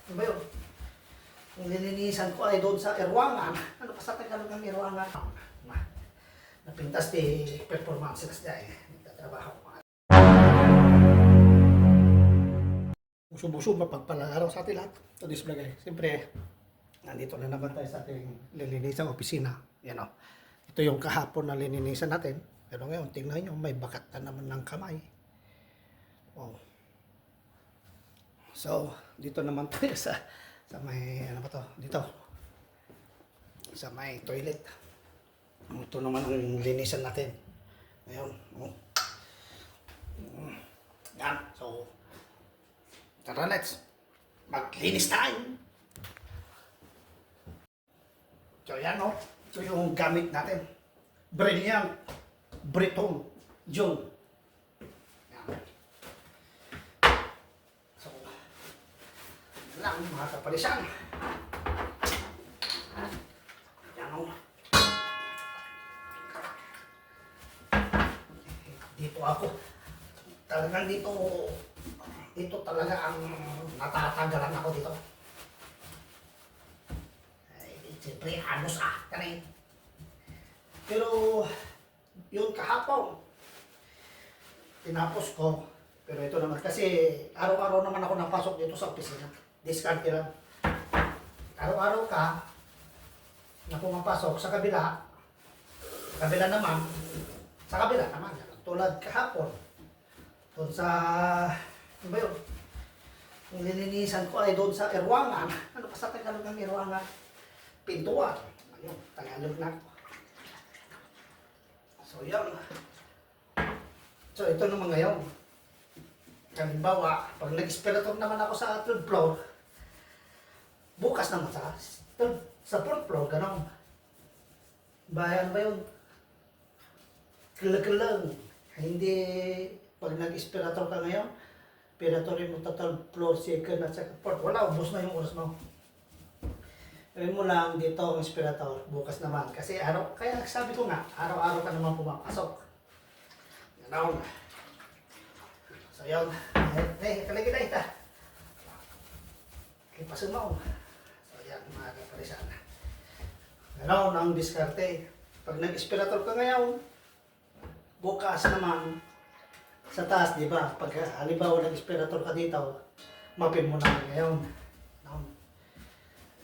Ano ba yun? Yung lininisan ko ay doon sa Erwangan. Ano pa sa Tagalog ng Erwangan? Napintas di performance sila siya eh. Nagtatrabaho ko. Busog-busog mapagpalang araw sa atin lahat. To this vlog eh. Siyempre, nandito na naman tayo sa ating lilinisan opisina. Yan o. Ito yung kahapon na lininisan natin. Pero ngayon, tingnan nyo, may bakat na naman ng kamay. Oh. So, dito naman tayo sa may, ano ba to? Dito. Sa may toilet. Ito naman ang linisan natin. Ngayon. Oh. Yan. So, tara, let's maglinis tayo. So, yan o. Ito yung gamit natin. Brilliant. Brittle. John. Yan. So, lang mga kapalisan. Yan o. Dito ako. Talagang dito talaga ang natatagalan ako dito. Siyempre, halos kanay. Pero, yun kahapon, tinapos ko. Pero ito naman, kasi araw-araw naman ako napasok dito sa opisina. Discard lang. Araw-araw ka, na pumapasok sa kabila. Sa kabila naman. Tulad kahapon. Doon sa, ano ba yun? Yung lininisan ko ay doon sa Erwangan. Ano pa sa Tagalog ng Erwangan? Pintuan. Ayun, Tagalog na. So, yan. So, ito naman ngayon. Halimbawa, pag nag-espirator naman ako sa 3rd floor, bukas naman sa 4th floor, gano'n. Bayan ba yun? Kilag-kilag. Hindi, pag nag-espirator ka ngayon, espiratorin mo 3rd floor, 2nd at 4th. Wala, ubos na yung oras mo. Gawin mo lang dito ang inspirator, bukas naman. Kasi kaya sabi ko nga, araw-araw ka naman pumapasok. Ganoon. So yun, kalagay na ita. Kipasin mo. So yan, mga kapalisan. Ganoon ang diskarte. Pag nag-inspirator ka ngayon, bukas naman, sa taas, di ba? Pag halimbawa nag-inspirator ka dito, mapin mo na ngayon.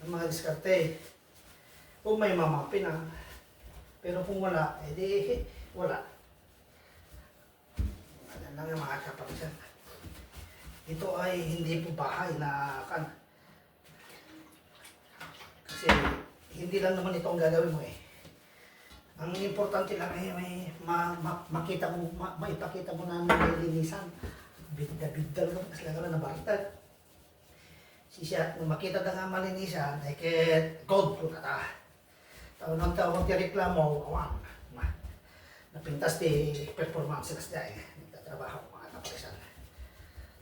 Ang mga diskarte, kung may mamapin pero kung wala, edi wala. Ano lang yung mga kapalisan. Ito ay hindi po bahay na kasi hindi lang naman ito ang gagawin mo eh. Ang importante lang ay may maipakita mo na nilinisan. Bigda-bigda lang kasi lang na nabaritag. Siya, nung makita na nga malinisan, ay kahit gold po kata. Taon ng taon ti reklamo, awan. Napintas ti performance sila siya eh. Nagtatrabaho ko mga kapalisan.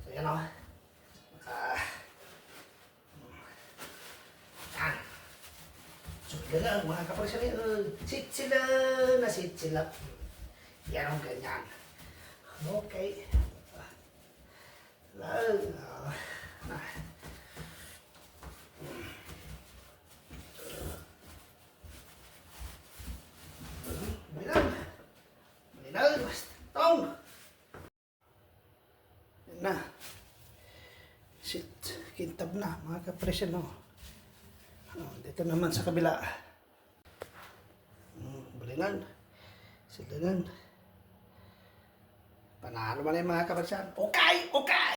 So yan o. Yan. So yan mga kapalisan, sit sila. Yan ang ganyan. Okay. Na shit, kintab na mga kapresyon no. Dito naman sa kabila balinan silangan panalo man yung mga kapresyon. Okay